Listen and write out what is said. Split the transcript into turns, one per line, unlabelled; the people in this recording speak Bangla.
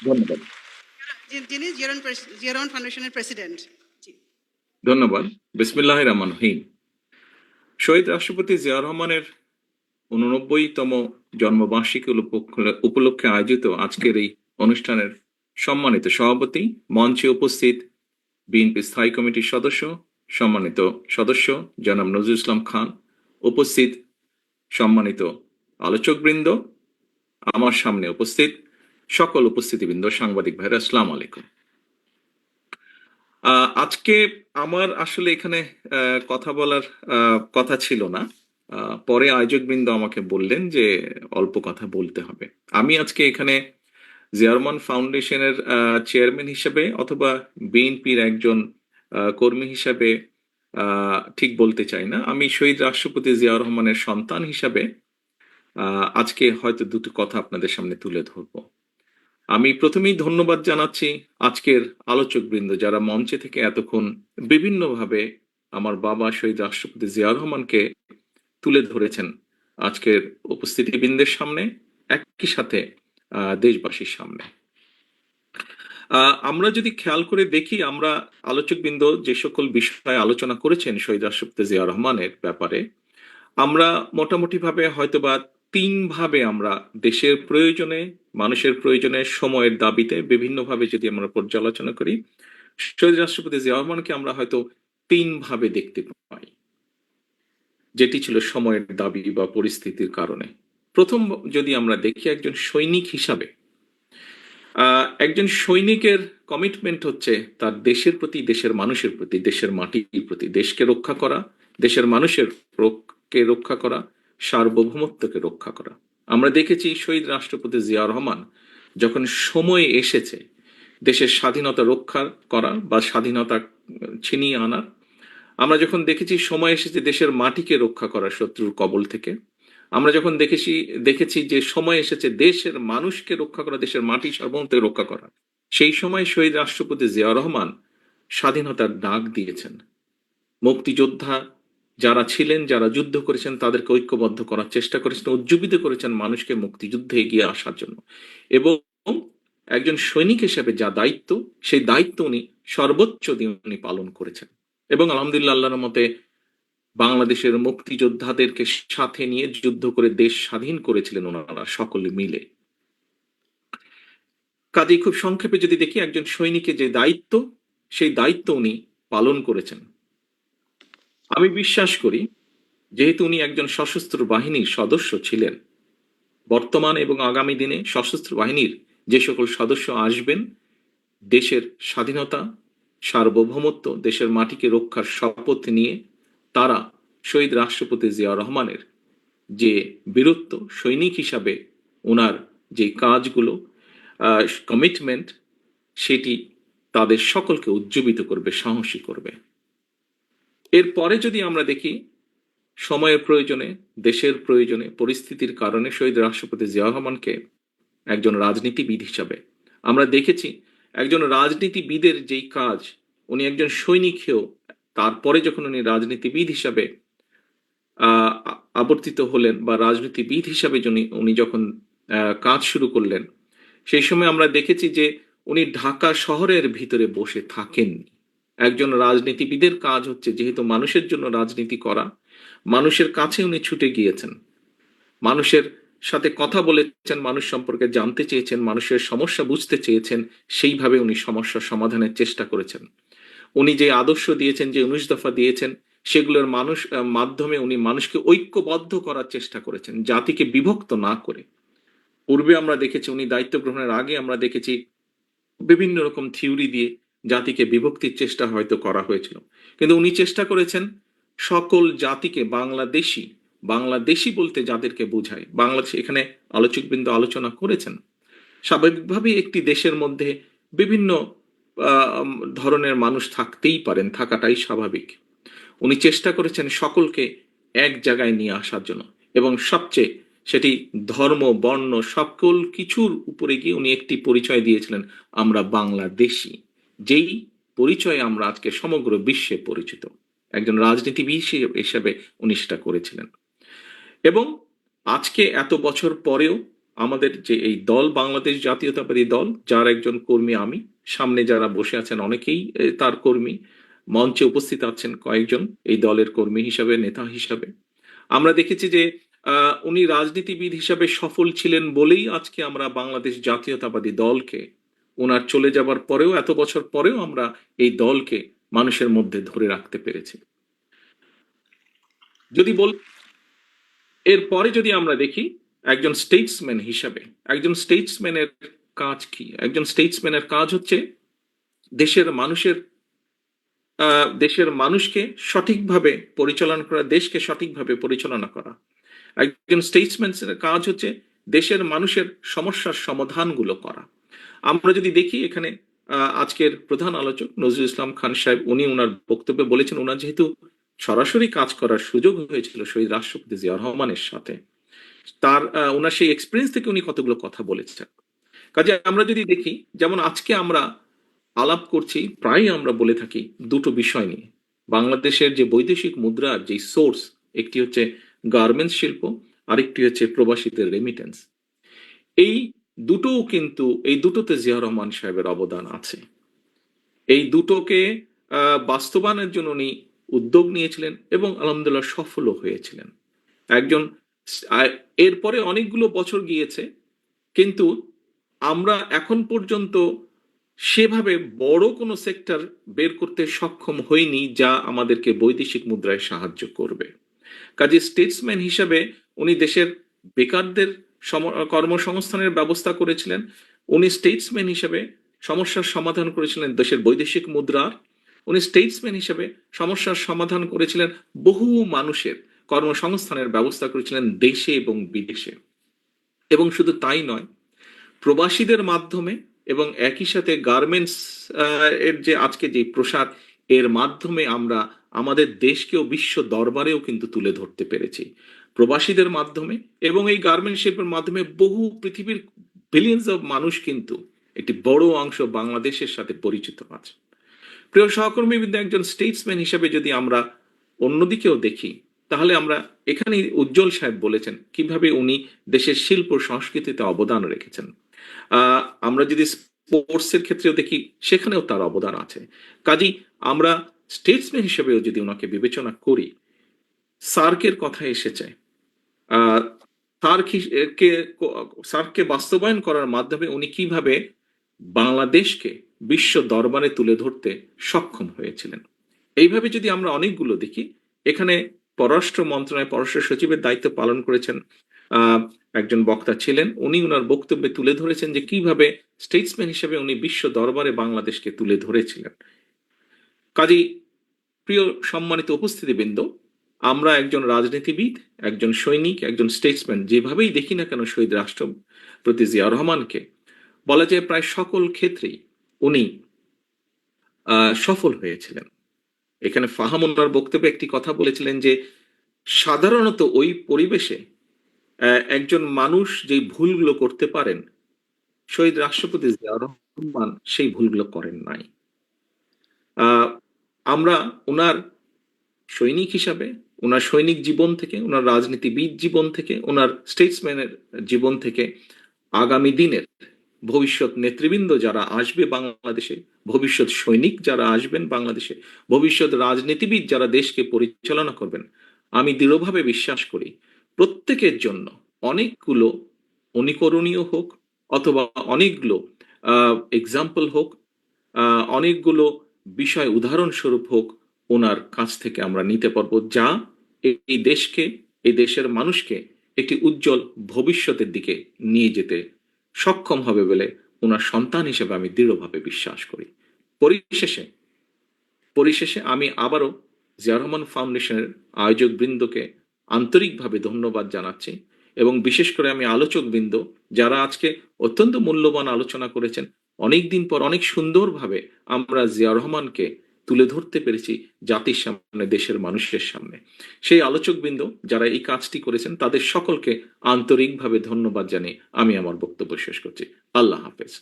ধন্যবাদ।
যিনি জিয়া রহমান ফাউন্ডেশনের প্রেসিডেন্ট।
ধন্যবাদ। বিসমিল্লাহির রহমানির রহিম। শহীদ রাষ্ট্রপতি জিয়া রহমানের 89তম জন্মবার্ষিকী উপলক্ষে আয়োজিত আজকের এই অনুষ্ঠানের সম্মানিত সভাপতি, মঞ্চে উপস্থিত বিএনপি স্থায়ী কমিটির সম্মানিত সদস্য জনাব নজরুল ইসলাম খান, উপস্থিত সম্মানিত আলোচকবৃন্দ, আমার সামনে উপস্থিত সকল উপস্থিতিবৃন্দ, সাংবাদিক ভাইরা, আসসালামু আলাইকুম। আজকে আমার আসলে এখানে কথা বলার কথা ছিল না। পরে আয়োজকবৃন্দ আমাকে বললেন যে অল্প কথা বলতে হবে। আমি আজকে এখানে জিয়া রহমান ফাউন্ডেশনের চেয়ারম্যান হিসেবে অথবা বিএনপির একজন কর্মী হিসেবে ঠিক বলতে চাই না। আমি শহীদ রাষ্ট্রপতি জিয়া রহমানের সন্তান হিসাবে আজকে হয়তো দুটো কথা আপনাদের সামনে তুলে ধরবো। আমি প্রথমেই ধন্যবাদ জানাচ্ছি আজকের আলোচকবৃন্দ যারা মঞ্চে থেকে এতক্ষণ বিভিন্নভাবে আমার বাবা শহীদ রাষ্ট্রপতি জিয়া রহমানকে তুলে ধরেছেন আজকের উপস্থিতিবৃন্দের সামনে, একই সাথে দেশবাসীর সামনে। আমরা যদি খেয়াল করে দেখি, আমরা আলোচকবৃন্দ যে সকল বিষয়ে আলোচনা করেছেন শহীদ রাষ্ট্রপতি জিয়া রহমানের ব্যাপারে, আমরা মোটামুটি ভাবে হয়তোবা তিন ভাবে আমরা দেশের প্রয়োজনে, মানুষের প্রয়োজনে, সময়ের দাবিতে বিভিন্নভাবে যদি আমরা পর্যালোচনা করি, শহীদ রাষ্ট্রপতি জিয়া রহমানকে আমরা হয়তো তিন ভাবে দেখতে পাই, যেটি ছিল সময়ের দাবি বা পরিস্থিতির কারণে। প্রথম যদি আমরা দেখি, একজন সৈনিক হিসাবে একজন সৈনিকের কমিটমেন্ট হচ্ছে তার দেশের প্রতি, দেশের মানুষের প্রতি, দেশের মাটির প্রতি, দেশকে রক্ষা করা, দেশের মানুষের কে রক্ষা করা, সার্বভৌমত্বকে রক্ষা করা। আমরা দেখেছি শহীদ রাষ্ট্রপতি জিয়া রহমান যখন সময় এসেছে দেশের স্বাধীনতা রক্ষা করা বা স্বাধীনতা ছিনিয়ে আনার, আমরা যখন দেখেছি সময় এসেছে দেশের মাটিকে রক্ষা করা শত্রুর কবল থেকে, আমরা যখন দেখেছি যে সময় এসেছে দেশের মানুষকে রক্ষা করা, দেশের মাটি সার্বভৌমত্বকে রক্ষা করা, সেই সময় শহীদ রাষ্ট্রপতি জিয়া রহমান স্বাধীনতার ডাক দিয়েছেন। মুক্তিযোদ্ধা যারা ছিলেন, যারা যুদ্ধ করেছেন, তাদেরকে ঐক্যবদ্ধ করার চেষ্টা করেছেন, উজ্জীবিত করেছেন মানুষকে মুক্তিযুদ্ধে এগিয়ে আসার জন্য। এবং একজন সৈনিক হিসেবে যা দায়িত্ব, সেই দায়িত্ব উনি সর্বোচ্চ দিয়ে উনি পালন করেছেন। এবং আলহামদুলিল্লাহ, আল্লাহর মতে বাংলাদেশের মুক্তিযোদ্ধাদেরকে সাথে নিয়ে যুদ্ধ করে দেশ স্বাধীন করেছিলেন ওনারা সকলে মিলে। কাজেই খুব সংক্ষেপে যদি দেখি, একজন সৈনিকের যে দায়িত্ব, সেই দায়িত্ব উনি পালন করেছেন। আমি বিশ্বাস করি, যেহেতু উনি একজন সশস্ত্র বাহিনীর সদস্য ছিলেন, বর্তমান এবং আগামী দিনে সশস্ত্র বাহিনীর যে সকল সদস্য আসবেন, দেশের স্বাধীনতা, সার্বভৌমত্ব, দেশের মাটিকে রক্ষার শপথ নিয়ে তারা শহীদ রাষ্ট্রপতি জিয়া রহমানের যে বীরত্ব, সৈনিক হিসাবে ওনার যে কাজগুলো, কমিটমেন্ট, সেটি তাদের সকলকে উজ্জীবিত করবে, সাহসী করবে। এরপরে যদি আমরা দেখি, সময়ের প্রয়োজনে, দেশের প্রয়োজনে, পরিস্থিতির কারণে শহীদ রাষ্ট্রপতি জিয়া রহমানকে একজন রাজনীতিবিদ হিসাবে আমরা দেখেছি। একজন রাজনীতিবিদের যেই কাজ, উনি একজন সৈনিক হয়েও তারপরে যখন উনি রাজনীতিবিদ হিসাবে আবর্তিত হলেন বা রাজনীতিবিদ হিসাবে উনি যখন কাজ শুরু করলেন, সেই সময় আমরা দেখেছি যে উনি ঢাকা শহরের ভিতরে বসে থাকেননি। একজন রাজনীতিবিদের কাজ হচ্ছে যেহেতু মানুষের জন্য রাজনীতি করা, মানুষের কাছে উনি ছুটে গিয়েছেন, মানুষের সাথে কথা বলেছেন, মানুষ সম্পর্কে জানতে চেয়েছেন, মানুষের সমস্যা বুঝতে চেয়েছেন, সেইভাবে উনি সমস্যা সমাধানের চেষ্টা করেছেন। উনি যে আদর্শ দিয়েছেন, যে 19 দফা দিয়েছেন, সেগুলোর মাধ্যমে উনি মানুষকে ঐক্যবদ্ধ করার চেষ্টা করেছেন, জাতিকে বিভক্ত না করে। পূর্বে আমরা দেখেছি, উনি দায়িত্ব গ্রহণের আগে আমরা দেখেছি বিভিন্ন রকম থিওরি দিয়ে জাতিকে বিভক্তির চেষ্টা হয়তো করা হয়েছিল, কিন্তু উনি চেষ্টা করেছেন সকল জাতিকে বাংলাদেশি বলতে যাদেরকে বোঝায়, বাংলাদেশ, এখানে আলোচকবৃন্দ আলোচনা করেছেন, স্বাভাবিকভাবেই একটি দেশের মধ্যে বিভিন্ন ধরনের মানুষ থাকতেই পারেন, থাকাটাই স্বাভাবিক। উনি চেষ্টা করেছেন সকলকে এক জায়গায় নিয়ে আসার জন্য, এবং সবচেয়ে সেটি ধর্ম, বর্ণ, সকল কিছুর উপরে গিয়ে উনি একটি পরিচয় দিয়েছিলেন, আমরা বাংলাদেশি, যেই পরিচয়ে আমরা আজকে সমগ্র বিশ্বে পরিচিত। একজন রাজনীতিবিদ হিসেবে উনি সেটা করেছিলেন। এবং আজকে এত বছর পরেও আমাদের যে এই দল বাংলাদেশ জাতীয়তাবাদী দল, যার একজন কর্মী আমি, সামনে যারা বসে আছেন অনেকেই তার কর্মী, মঞ্চে উপস্থিত আছেন কয়েকজন এই দলের কর্মী হিসাবে, নেতা হিসাবে। আমরা দেখেছি যে উনি রাজনীতিবিদ হিসাবে সফল ছিলেন বলেই আজকে আমরা বাংলাদেশ জাতীয়তাবাদী দলকে, ওনার চলে যাবার পরেও, এত বছর পরেও আমরা এই দলকে মানুষের মধ্যে ধরে রাখতে পেরেছি। যদি বল এরপরে যদি আমরা দেখি একজন স্টেটসম্যান হিসাবে, একজন স্টেটসম্যানের কাজ কি? একজন স্টেটসম্যানের কাজ হচ্ছে দেশের মানুষের দেশের মানুষকে সঠিকভাবে পরিচালনা করা, দেশকে সঠিকভাবে পরিচালনা করা। একজন স্টেটসম্যানের কাজ হচ্ছে দেশের মানুষের সমস্যার সমাধানগুলো করা। আমরা যদি দেখি এখানে আজকের প্রধান আলোচক নজরুল ইসলাম খান সাহেব, উনি ওনার বক্তব্যে বলেছেন, ওনার যেহেতু সরাসরি কাজ করার সুযোগ হয়েছিল শহীদ রাষ্ট্রপতি জিয়া রহমানের সাথে, তার ওনার সেই এক্সপিরিয়েন্স থেকে উনি কতগুলো কথা বলেছেন। কাজে আমরা যদি দেখি, যেমন আজকে আমরা আলাপ করছি, প্রায় আমরা বলে থাকি দুটো বিষয় নিয়ে। বাংলাদেশের যে বৈদেশিক মুদ্রার যে সোর্স, একটি হচ্ছে গার্মেন্টস শিল্প, আরেকটি হচ্ছে প্রবাসীদের রেমিটেন্স। এই দুটোও কিন্তু, এই দুটোতে জিয়া রহমান সাহেবের অবদান আছে। এই দুটোকে বাস্তবায়নের জন্য উনি উদ্যোগ নিয়েছিলেন এবং আলহামদুলিল্লাহ সফলও হয়েছিলেন। একজন এরপরে অনেকগুলো বছর গিয়েছে, কিন্তু আমরা এখন পর্যন্ত সেভাবে বড় কোনো সেক্টর বের করতে সক্ষম হইনি যা আমাদেরকে বৈদেশিক মুদ্রায় সাহায্য করবে। কাজে স্টেটসম্যান হিসাবে উনি দেশের বেকারদের কর্মসংস্থানের ব্যবস্থা করেছিলেন। উনি স্টেটসম্যান হিসেবে সমস্যার সমাধান করেছিলেন দেশের বৈদেশিক মুদ্রার। উনি স্টেটসম্যান হিসেবে সমস্যার সমাধান করেছিলেন বহু মানুষের কর্মসংস্থানের ব্যবস্থা করেছিলেন দেশে এবং বিদেশে। এবং শুধু তাই নয়, প্রবাসীদের মাধ্যমে এবং একই সাথে গার্মেন্টস এর যে আজকে যে প্রসার, এর মাধ্যমে আমরা আমাদের দেশকেও বিশ্ব দরবারেও কিন্তু তুলে ধরতে পেরেছি প্রবাসীদের মাধ্যমে। এবং এই গার্মেন্ট শিল্পের মাধ্যমে বহু পৃথিবীর বিলিয়ন্স অফ মানুষ কিন্তু একটি বড় অংশ বাংলাদেশের সাথে পরিচিত আছে। প্রিয় সহকর্মীবৃন্দ, একজন স্টেটসম্যান হিসেবে যদি আমরা অন্যদিকেও দেখি, তাহলে আমরা এখানে উজ্জ্বল সাহেব বলেছেন কিভাবে উনি দেশের শিল্প সংস্কৃতিতে অবদান রেখেছেন। আমরা যদি স্পোর্টসের ক্ষেত্রেও দেখি, সেখানেও তার অবদান আছে। কাজেই আমরা স্টেটসম্যান হিসেবেও যদি ওনাকে বিবেচনা করি, সার্কের কথা এসেছে, সার্ককে বাস্তবায়ন করার মাধ্যমে উনি কিভাবে বাংলাদেশকে বিশ্ব দরবারে তুলে ধরতে সক্ষম হয়েছিলেন। এইভাবে যদি আমরা অনেকগুলো দেখি, এখানে পররাষ্ট্র মন্ত্রণালয় পররাষ্ট্র সচিবের দায়িত্ব পালন করেছেন একজন বক্তা ছিলেন, উনি ওনার বক্তব্যে তুলে ধরেছেন যে কিভাবে স্টেটসম্যান হিসেবে উনি বিশ্ব দরবারে বাংলাদেশকে তুলে ধরেছিলেন। কাজেই প্রিয় সম্মানিত উপস্থিতিবৃন্দ, আমরা একজন রাজনীতিবিদ, একজন সৈনিক, একজন স্টেটসম্যান যেভাবেই দেখি না কেন শহীদ রাষ্ট্রপতি জিয়া রহমানকে, বলা যায় প্রায় সকল ক্ষেত্রেই উনি সফল হয়েছিলেন। এখানে ফাহাম ওনার বক্তব্যে একটি কথা বলেছিলেন যে সাধারণত ওই পরিবেশে একজন মানুষ যেই ভুলগুলো করতে পারেন, শহীদ রাষ্ট্রপতি জিয়া রহমান সেই ভুলগুলো করেন নাই। আমরা ওনার সৈনিক হিসাবে, ওনার সৈনিক জীবন থেকে, ওনার রাজনীতিবিদ জীবন থেকে, ওনার স্টেটসম্যানের জীবন থেকে আগামী দিনের ভবিষ্যৎ নেতৃবৃন্দ যারা আসবে বাংলাদেশে, ভবিষ্যৎ সৈনিক যারা আসবেন বাংলাদেশে, ভবিষ্যৎ রাজনীতিবিদ যারা দেশকে পরিচালনা করবেন, আমি দৃঢ়ভাবে বিশ্বাস করি প্রত্যেকের জন্য অনেকগুলো অনুকরণীয় হোক অথবা অনেকগুলো এক্সাম্পল হোক, অনেকগুলো বিষয় উদাহরণস্বরূপ হোক, ওনার কাছ থেকে আমরা নিতে পারবো, যা এই দেশকে, এই দেশের মানুষকে একটি উজ্জ্বল ভবিষ্যতের দিকে নিয়ে যেতে সক্ষম হবে বলে ওনার সন্তান হিসেবে আমি দৃঢ়ভাবে বিশ্বাস করি। পরিশেষে আমি আবারও জিয়া রহমান ফাউন্ডেশনের আয়োজক বৃন্দকে আন্তরিকভাবে ধন্যবাদ জানাচ্ছি, এবং বিশেষ করে আমি আলোচক বৃন্দ যারা আজকে অত্যন্ত মূল্যবান আলোচনা করেছেন। অনেকদিন পর অনেক সুন্দরভাবে আমরা জিয়া রহমানকে তুলে ধরতে পেরেছি জাতির সামনে, দেশের মানুষের সামনে। সেই আলোচক বৃন্দ যারা এই কাজটি করেছেন তাদের সকলকে আন্তরিকভাবে ধন্যবাদ জানিয়ে আমি আমার বক্তব্য শেষ করছি। আল্লাহ হাফেজ।